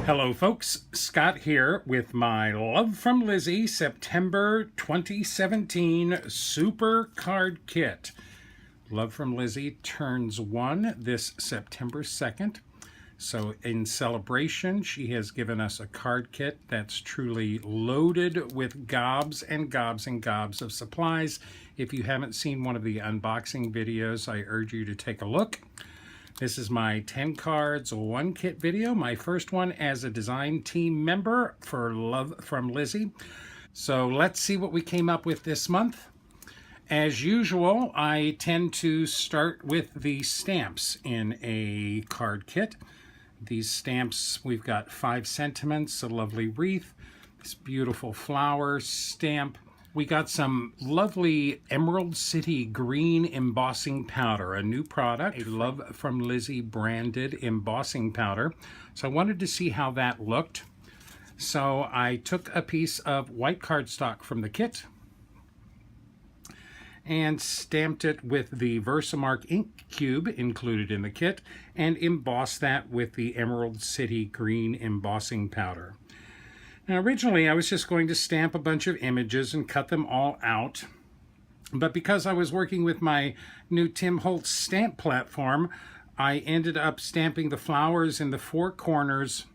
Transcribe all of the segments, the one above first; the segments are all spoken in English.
Hello folks, Scott here with my Love From Lizi September 2017 Super Card Kit. Love From Lizi turns 1 this September 2nd. So in celebration, she has given us a card kit that's truly loaded with gobs and gobs and gobs of supplies. If you haven't seen one of the unboxing videos, I urge you to take a look. This is my 10 cards, 1 kit video, my first one as a design team member for Love From Lizi. So let's see what we came up with this month. As usual, I tend to start with the stamps in a card kit. These stamps, we've got 5 sentiments, a lovely wreath, this beautiful flower stamp. We got some lovely Emerald City green embossing powder, a new product, a Love From Lizi branded embossing powder. So I wanted to see how that looked. So I took a piece of white cardstock from the kit and stamped it with the Versamark ink cube included in the kit and embossed that with the Emerald City green embossing powder. Now originally I was just going to stamp a bunch of images and cut them all out, but because I was working with my new Tim Holtz stamp platform, I ended up stamping the flowers in the 4 corners.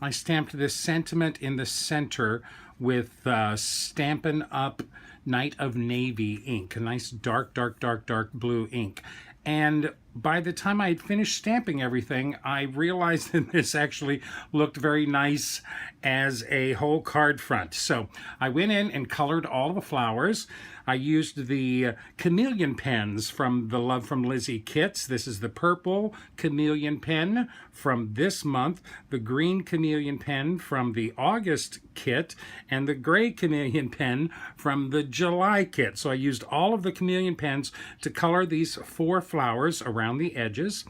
I stamped this sentiment in the center with Stampin' Up! Night of Navy ink, a nice dark blue ink. And by the time I had finished stamping everything, I realized that this actually looked very nice as a whole card front. So I went in and colored all the flowers. I used the chameleon pens from the Love From Lizi kits. This is the purple chameleon pen from this month, the green chameleon pen from the August kit, and the gray chameleon pen from the July kit. So I used all of the chameleon pens to color these 4 flowers around the edges.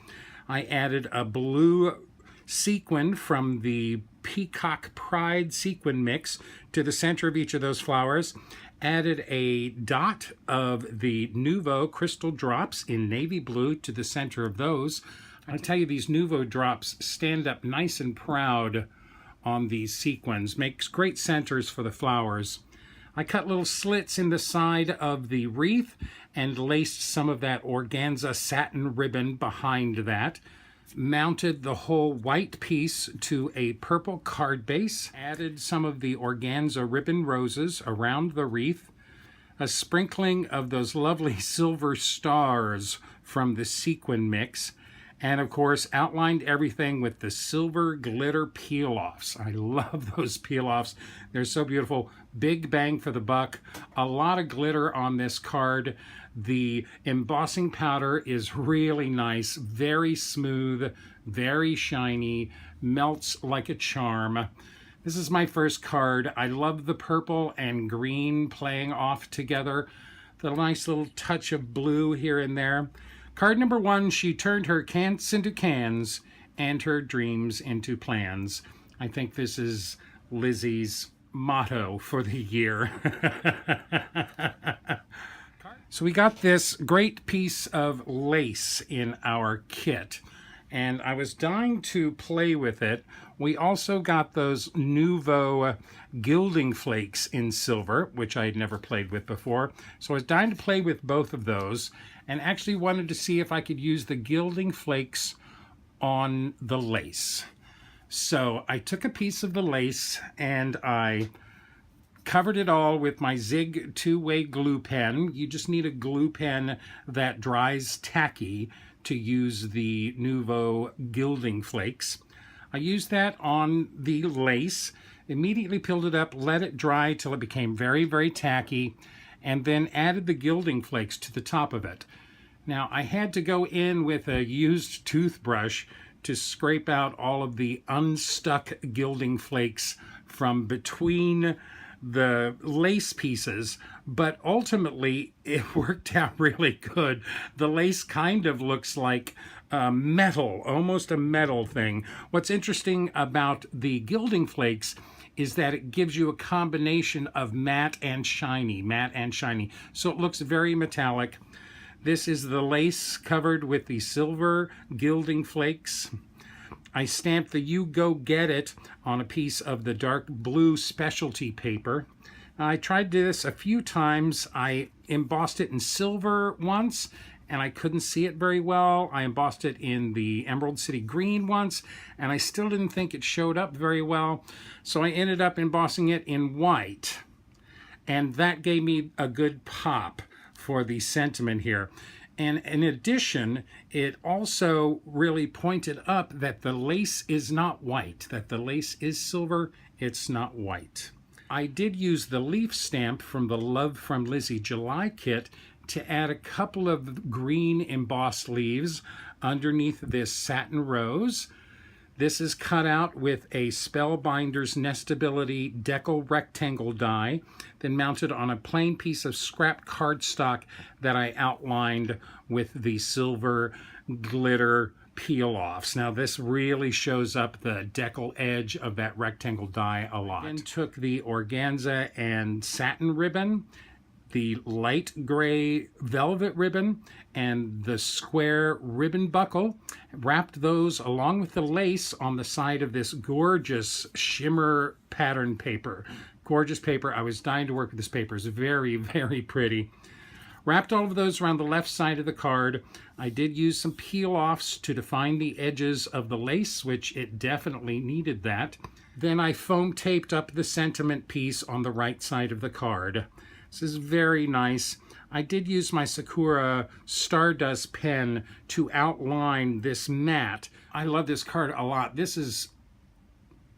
I added a blue sequin from the Peacock Pride sequin mix to the center of each of those flowers. Added a dot of the Nouveau crystal drops in navy blue to the center of those. I tell you, these Nouveau drops stand up nice and proud on these sequins. Makes great centers for the flowers. I cut little slits in the side of the wreath and laced some of that organza satin ribbon behind that. Mounted the whole white piece to a purple card base. Added some of the organza ribbon roses around the wreath. A sprinkling of those lovely silver stars from the sequin mix. And of course, outlined everything with the silver glitter peel-offs. I love those peel-offs. They're so beautiful. Big bang for the buck. A lot of glitter on this card. The embossing powder is really nice, very smooth, very shiny, melts like a charm. This is my first card. I love the purple and green playing off together. The nice little touch of blue here and there. Card number 1, she turned her can'ts into cans and her dreams into plans. I think this is Lizi's motto for the year. So we got this great piece of lace in our kit, and I was dying to play with it. We also got those Nouveau gilding flakes in silver, which I had never played with before. So I was dying to play with both of those, and actually wanted to see if I could use the gilding flakes on the lace. So I took a piece of the lace and I covered it all with my Zig 2-way glue pen. You just need a glue pen that dries tacky to use the Nouveau gilding flakes. I used that on the lace, immediately peeled it up, let it dry till it became very tacky, and then added the gilding flakes to the top of it. Now I had to go in with a used toothbrush to scrape out all of the unstuck gilding flakes from between the lace pieces, but ultimately it worked out really good. The lace kind of looks like metal, almost a metal thing. What's interesting about the gilding flakes is that it gives you a combination of matte and shiny, so it looks very metallic. This is the lace covered with the silver gilding flakes. I stamped the "You Go Get It" on a piece of the dark blue specialty paper. I tried this a few times. I embossed it in silver once, and I couldn't see it very well. I embossed it in the Emerald City Green once, and I still didn't think it showed up very well. So I ended up embossing it in white, and that gave me a good pop for the sentiment here. And in addition, it also really pointed up that the lace is not white, that the lace is silver, it's not white. I did use the leaf stamp from the Love From Lizi July kit to add a couple of green embossed leaves underneath this satin rose. This is cut out with a Spellbinder's Nestability decal rectangle die, then mounted on a plain piece of scrap cardstock that I outlined with the silver glitter peel-offs. Now this really shows up the decal edge of that rectangle die a lot. Then took the organza and satin ribbon, the light gray velvet ribbon, and the square ribbon buckle, wrapped those along with the lace on the side of this gorgeous shimmer pattern paper. Gorgeous paper. I was dying to work with this paper. It's very, very pretty. Wrapped all of those around the left side of the card. I did use some peel-offs to define the edges of the lace, which it definitely needed that. Then I foam taped up the sentiment piece on the right side of the card. This is very nice. I did use my Sakura Stardust pen to outline this mat. I love this card a lot. This is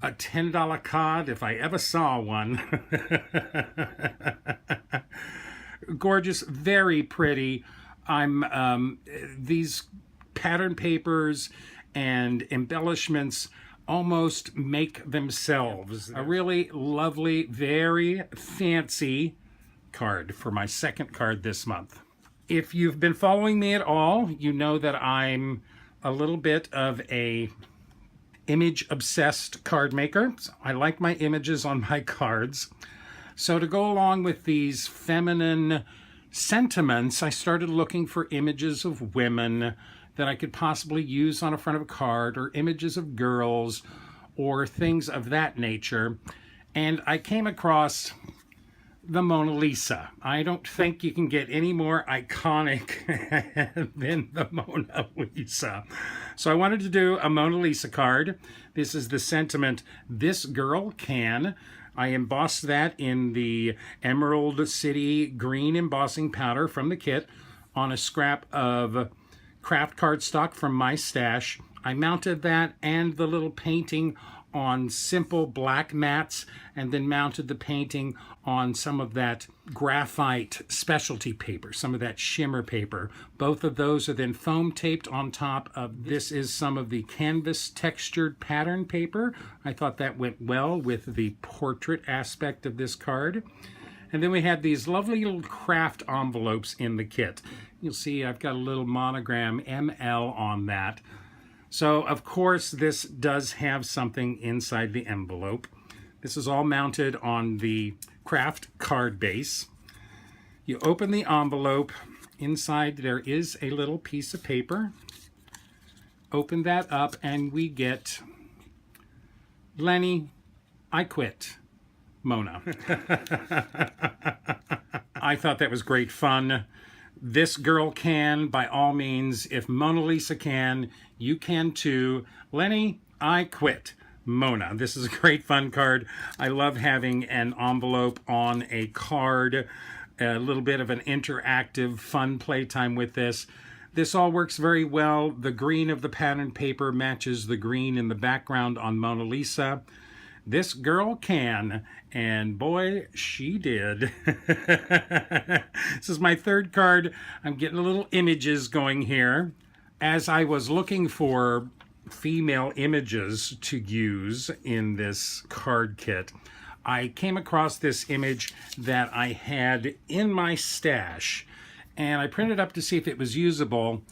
a $10 card if I ever saw one. Gorgeous, very pretty. These pattern papers and embellishments almost make themselves. A really lovely, very fancy card for my second card this month. If you've been following me at all, you know that I'm a little bit of a image-obsessed card maker. So I like my images on my cards. So to go along with these feminine sentiments, I started looking for images of women that I could possibly use on the front of a card, or images of girls, or things of that nature. And I came across the Mona Lisa. I don't think you can get any more iconic than the Mona Lisa. So I wanted to do a Mona Lisa card. This is the sentiment, "This girl can." I embossed that in the Emerald City Green embossing powder from the kit on a scrap of craft cardstock from my stash. I mounted that and the little painting on simple black mats, and then mounted the painting on some of that graphite specialty paper, some of that shimmer paper. Both of those are then foam taped on top of, this is some of the canvas textured pattern paper. I thought that went well with the portrait aspect of this card. And then we had these lovely little craft envelopes in the kit. You'll see I've got a little monogram ML on that. So, of course, this does have something inside the envelope. This is all mounted on the craft card base. You open the envelope. Inside there is a little piece of paper. Open that up and we get, "Lenny, I quit, Mona." I thought that was great fun. This girl can, by all means. If Mona Lisa can, you can too. Lenny, I quit, Mona. This is a great fun card. I love having an envelope on a card, a little bit of an interactive fun playtime with this. This all works very well. The green of the pattern paper matches the green in the background on Mona Lisa. This girl can, and boy, she did. This is my third card. I'm getting a little images going here. As I was looking for female images to use in this card kit, I came across this image that I had in my stash, and I printed up to see if it was usable.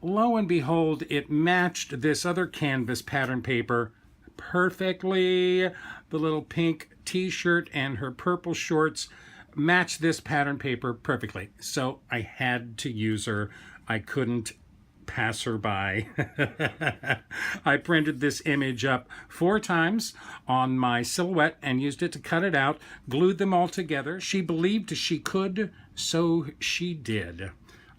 Lo and behold, it matched this other canvas pattern paper perfectly. The little pink t-shirt and her purple shorts match this pattern paper perfectly. So I had to use her. I couldn't passerby. I printed this image up 4 times on my silhouette and used it to cut it out, glued them all together. She believed she could, so she did.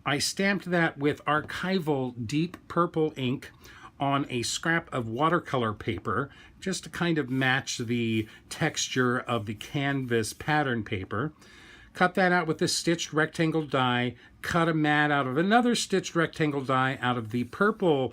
I stamped that with archival deep purple ink on a scrap of watercolor paper, just to kind of match the texture of the canvas pattern paper. Cut that out with this stitched rectangle die, cut a mat out of another stitched rectangle die out of the purple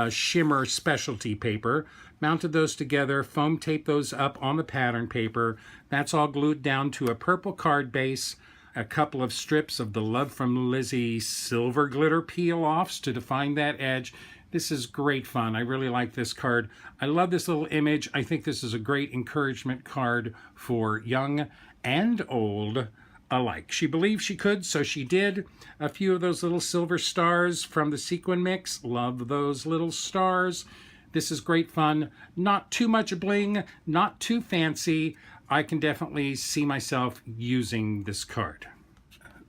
shimmer specialty paper, mounted those together, foam taped those up on the pattern paper. That's all glued down to a purple card base, a couple of strips of the Love From Lizi silver glitter peel-offs to define that edge. This is great fun. I really like this card. I love this little image. I think this is a great encouragement card for young and old alike. She believed she could, so she did. A few of those little silver stars from the sequin mix. Love those little stars. This is great fun. Not too much bling, not too fancy. I can definitely see myself using this card.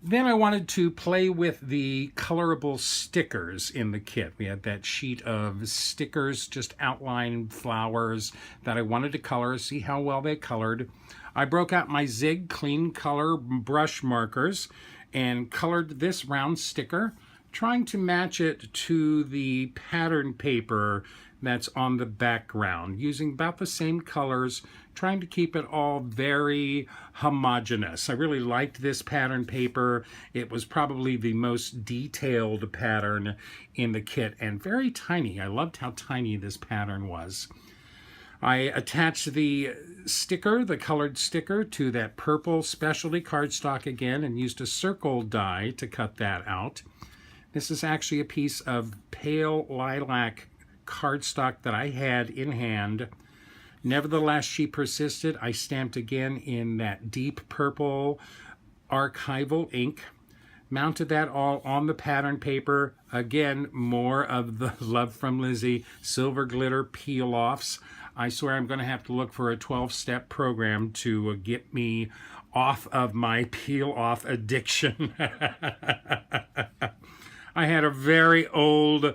Then I wanted to play with the colorable stickers in the kit. We had that sheet of stickers, just outline flowers that I wanted to color, see how well they colored. I broke out my Zig Clean Color brush markers and colored this round sticker, trying to match it to the pattern paper that's on the background, using about the same colors, trying to keep it all very homogeneous. I really liked this pattern paper. It was probably the most detailed pattern in the kit and very tiny. I loved how tiny this pattern was. I attached the sticker, the colored sticker, to that purple specialty cardstock again and used a circle die to cut that out. This is actually a piece of pale lilac cardstock that I had in hand. Nevertheless, she persisted. I stamped again in that deep purple archival ink, mounted that all on the pattern paper. Again, more of the Love From Lizi silver glitter peel-offs. I swear I'm going to have to look for a 12-step program to get me off of my peel-off addiction. I had a very old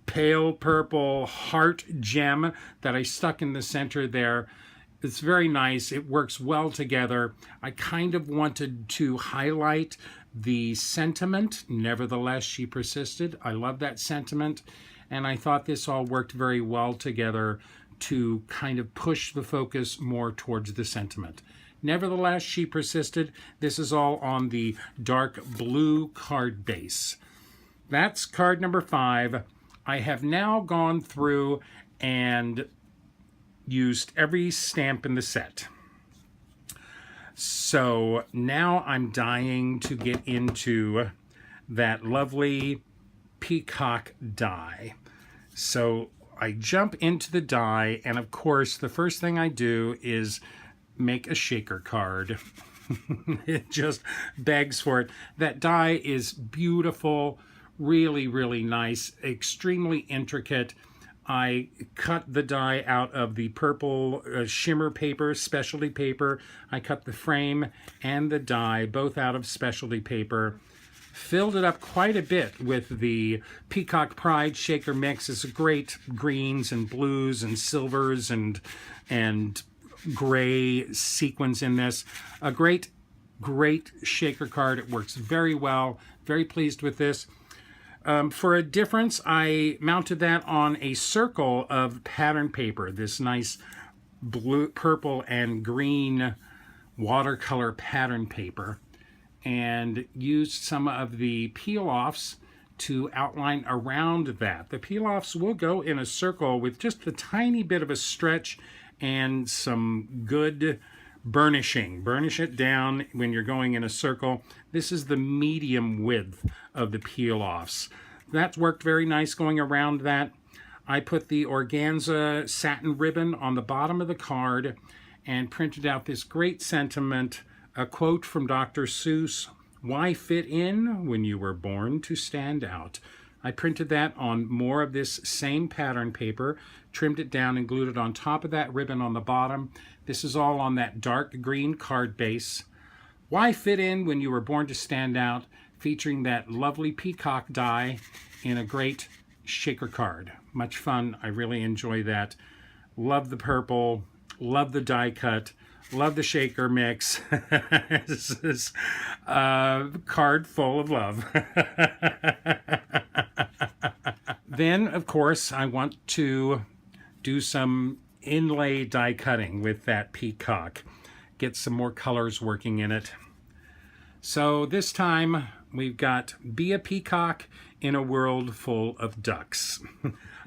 pale purple heart gem that I stuck in the center there. It's very nice. It works well together. I kind of wanted to highlight the sentiment. Nevertheless, she persisted. I love that sentiment. And I thought this all worked very well together to kind of push the focus more towards the sentiment. Nevertheless, she persisted. This is all on the dark blue card base. That's card number 5. I have now gone through and used every stamp in the set. So now I'm dying to get into that lovely Peacock die. So I jump into the die, and of course the first thing I do is make a shaker card. It just begs for it. That die is beautiful. Really, really nice, extremely intricate. I cut the die out of the purple shimmer paper, specialty paper. I cut the frame and the die, both out of specialty paper. Filled it up quite a bit with the Peacock Pride Shaker Mix. It's great greens and blues and silvers and gray sequins in this. A great shaker card. It works very well. Very pleased with this. For a difference, I mounted that on a circle of pattern paper, this nice blue, purple, and green watercolor pattern paper, and used some of the peel-offs to outline around that. The peel-offs will go in a circle with just a tiny bit of a stretch and some good burnishing. Burnish it down when you're going in a circle. This is the medium width of the peel-offs. That worked very nice going around that. I put the organza satin ribbon on the bottom of the card and printed out this great sentiment, a quote from Dr. Seuss, "Why fit in when you were born to stand out?" I printed that on more of this same pattern paper, trimmed it down and glued it on top of that ribbon on the bottom. This is all on that dark green card base. "Why fit in when you were born to stand out?" featuring that lovely peacock die in a great shaker card. Much fun. I really enjoy that. Love the purple. Love the die cut. Love the shaker mix. This is a card full of love. Then, of course, I want to do some inlay die cutting with that Peacock. Get some more colors working in it. So this time we've got Be a Peacock in a World Full of Ducks.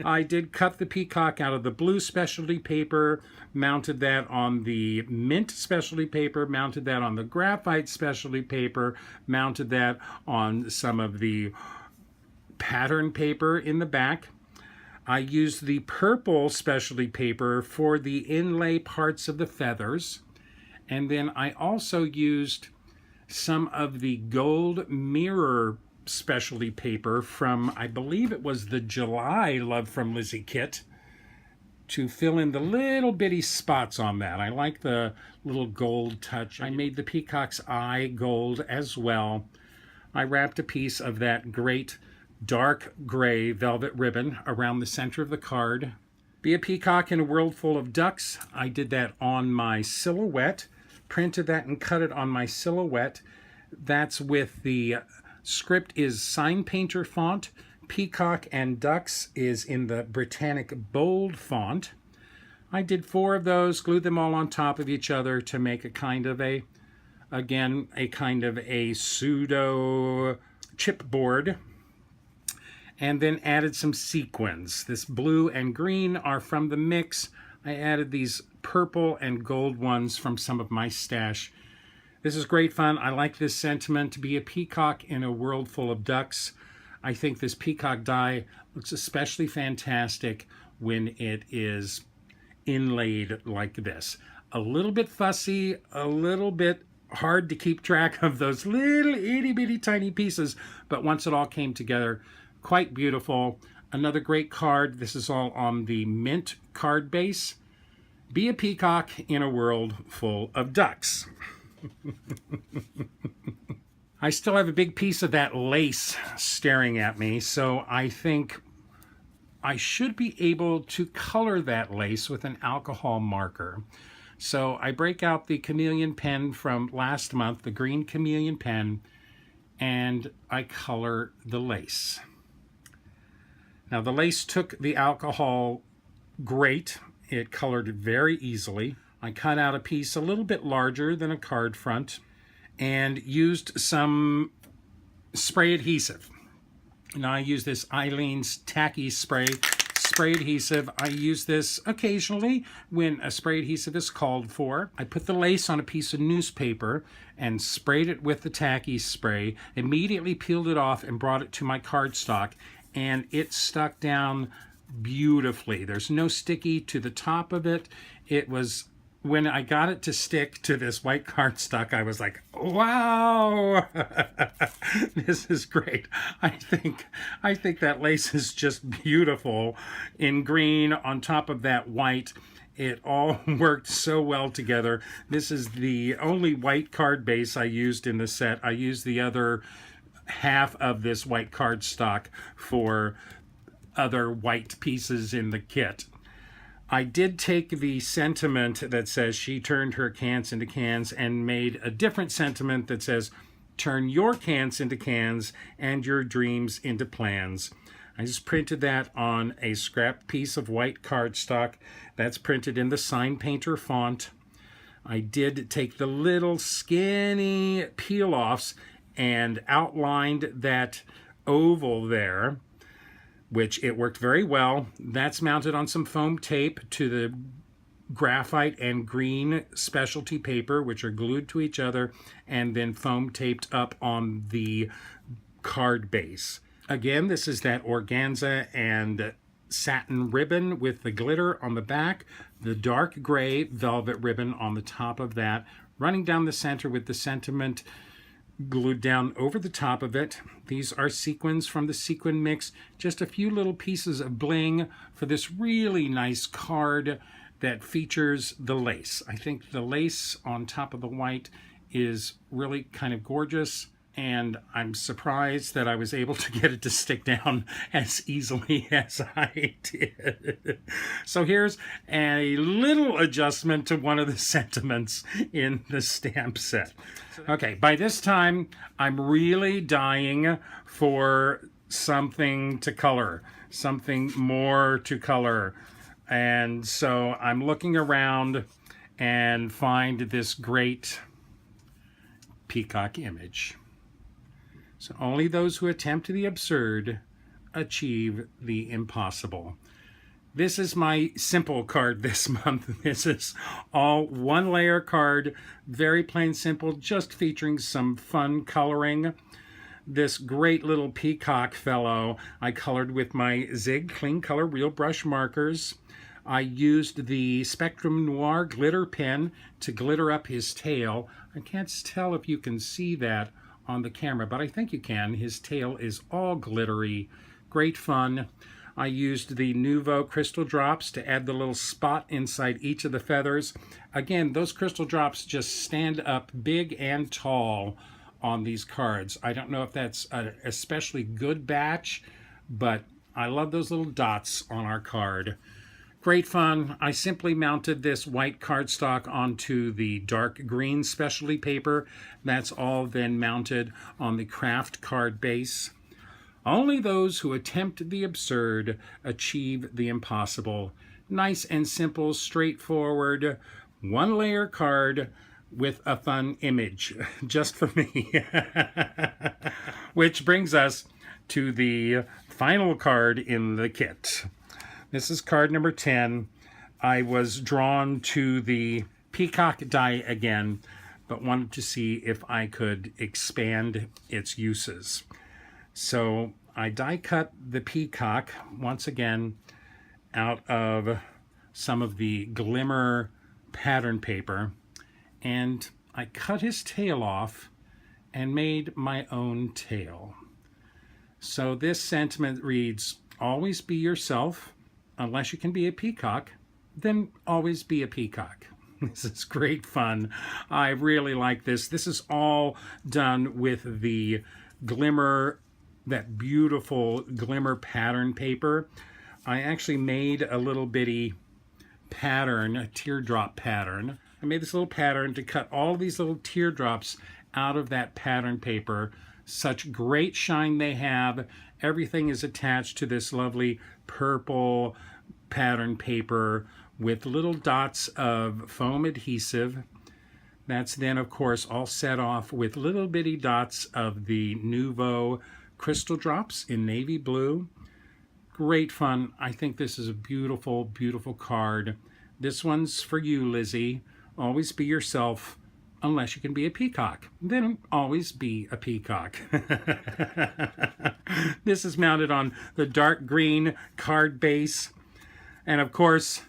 I did cut the Peacock out of the blue specialty paper, mounted that on the mint specialty paper, mounted that on the graphite specialty paper, mounted that on some of the pattern paper in the back. I used the purple specialty paper for the inlay parts of the feathers. And then I also used some of the gold mirror specialty paper from, I believe it was the July Love From Lizi kit, to fill in the little bitty spots on that. I like the little gold touch. I made the peacock's eye gold as well. I wrapped a piece of that great dark gray velvet ribbon around the center of the card. Be a Peacock in a World Full of Ducks. I did that on my silhouette, printed that and cut it on my silhouette. That's with the script is Sign Painter font. Peacock and Ducks is in the Britannic bold font. I did 4 of those, glued them all on top of each other to make a kind of a, again, a kind of a pseudo chipboard. And then added some sequins. This blue and green are from the mix. I added these purple and gold ones from some of my stash. This is great fun. I like this sentiment, to be a peacock in a world full of ducks. I think this peacock die looks especially fantastic when it is inlaid like this. A little bit fussy, a little bit hard to keep track of those little itty bitty tiny pieces, but once it all came together, quite beautiful. Another great card. This is all on the mint card base. Be a peacock in a world full of ducks. I still have a big piece of that lace staring at me, so I think I should be able to color that lace with an alcohol marker. So I break out the chameleon pen from last month, the green chameleon pen, and I color the lace. Now the lace took the alcohol great. It colored it very easily. I cut out a piece a little bit larger than a card front and used some spray adhesive. Now I use this Eileen's Tacky Spray adhesive. I use this occasionally when a spray adhesive is called for. I put the lace on a piece of newspaper and sprayed it with the tacky spray, immediately peeled it off and brought it to my cardstock, and it stuck down beautifully. There's no sticky to the top of it. It was, when I got it to stick to this white cardstock, I was like, wow, this is great. I think that lace is just beautiful in green on top of that white. It all worked so well together. This is the only white card base I used in the set. I used the other half of this white cardstock for other white pieces in the kit. I did take the sentiment that says she turned her cans into cans and made a different sentiment that says turn your cans into cans and your dreams into plans. I just printed that on a scrap piece of white cardstock. That's printed in the Sign Painter font. I did take the little skinny peel-offs and outlined that oval there, which it worked very well. That's mounted on some foam tape to the graphite and green specialty paper, which are glued to each other, and then foam taped up on the card base. Again, this is that organza and satin ribbon with the glitter on the back, the dark gray velvet ribbon on the top of that, running down the center with the sentiment glued down over the top of it. These are sequins from the sequin mix, just a few little pieces of bling for this really nice card that features the lace. I think the lace on top of the white is really kind of gorgeous, and I'm surprised that I was able to get it to stick down as easily as I did. So here's a little adjustment to one of the sentiments in the stamp set. Okay, by this time, I'm really dying for something to color, something more to color. And so I'm looking around and find this great Peacock image. So only those who attempt the absurd achieve the impossible. This is my simple card this month. This is all one layer card, very plain simple, just featuring some fun coloring. This great little peacock fellow I colored with my Zig Clean Color Real Brush markers. I used the Spectrum Noir glitter pen to glitter up his tail. I can't tell if you can see that on the camera, but I think you can. His tail is all glittery. Great fun. I used the Nouveau crystal drops to add the little spot inside each of the feathers. Again, those crystal drops just stand up big and tall on these cards. I don't know if that's an especially good batch, but I love those little dots on our card. Great fun. I simply mounted this white cardstock onto the dark green specialty paper. That's all then mounted on the craft card base. Only those who attempt the absurd achieve the impossible. Nice and simple, straightforward, one layer card with a fun image, just for me. Which brings us to the final card in the kit. This is card number 10. I was drawn to the Peacock die again, but wanted to see if I could expand its uses. So I die cut the Peacock once again out of some of the glimmer pattern paper, and I cut his tail off and made my own tail. So this sentiment reads, always be yourself. Unless you can be a peacock, then always be a peacock. This is great fun. I really like this. This is all done with the glimmer, that beautiful glimmer pattern paper. I actually made a little bitty pattern, a teardrop pattern. I made this little pattern to cut all these little teardrops out of that pattern paper. Such great shine they have. Everything is attached to this lovely purple pattern paper with little dots of foam adhesive. That's then, of course, all set off with little bitty dots of the Nouveau crystal drops in navy blue. Great fun. I think this is a beautiful, beautiful card. This one's for you, Lizzie. Always be yourself. Unless you can be a peacock, then always be a peacock. This is mounted on the dark green card base, and of course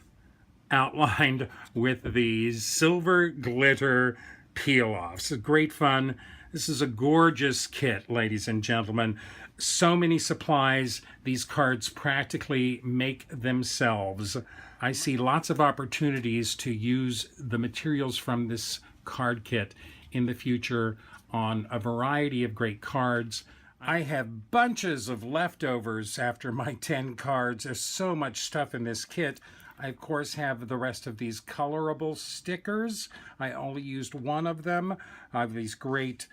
outlined with the silver glitter peel-offs. Great fun. This is a gorgeous kit, ladies and gentlemen. So many supplies. These cards practically make themselves. I see lots of opportunities to use the materials from this card kit in the future on a variety of great cards. I have bunches of leftovers after my 10 cards. There's so much stuff in this kit. I, of course, have the rest of these colorable stickers. I only used one of them. I have these great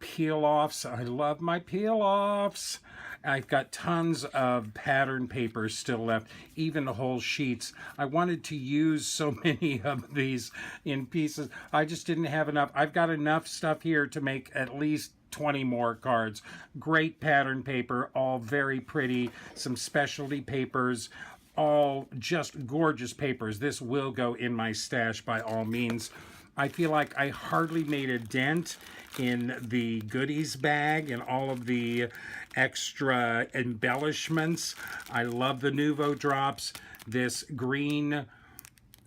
peel-offs. I love my peel-offs. I've got tons of pattern papers still left, even whole sheets. I wanted to use so many of these in pieces. I just didn't have enough. I've got enough stuff here to make at least 20 more cards. Great pattern paper, all very pretty. Some specialty papers, all just gorgeous papers. This will go in my stash by all means. I feel like I hardly made a dent in the goodies bag and all of the extra embellishments. I love the Nouveau drops. This green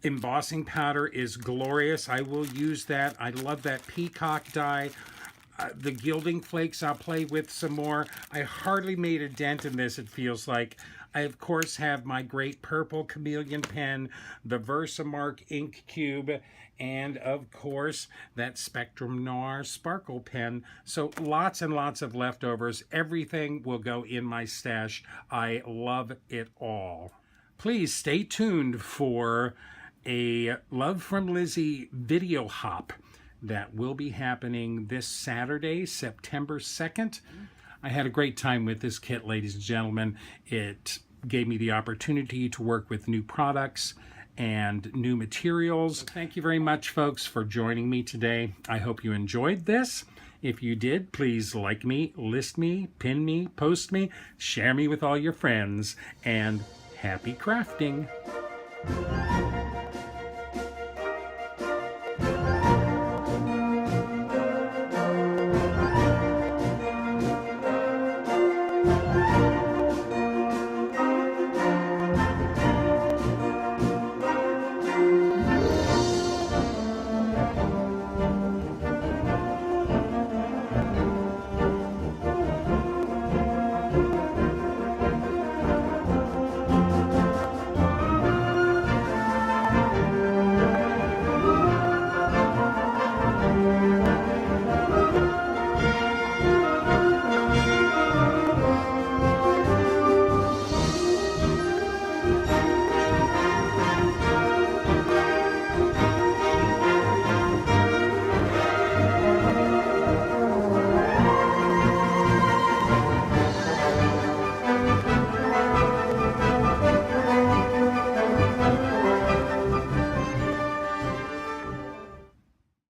embossing powder is glorious. I will use that. I love that peacock die. The gilding flakes I'll play with some more. I hardly made a dent in this, it feels like. I, of course, have my great purple chameleon pen, the Versamark ink cube, and, of course, that Spectrum Noir sparkle pen. So lots and lots of leftovers. Everything will go in my stash. I love it all. Please stay tuned for a Love from Lizi video hop that will be happening this Saturday, September 2nd. I had a great time with this kit, ladies and gentlemen. It gave me the opportunity to work with new products and new materials. Thank you very much, folks, for joining me today. I hope you enjoyed this. If you did, please like me, list me, pin me, post me, share me with all your friends, and happy crafting.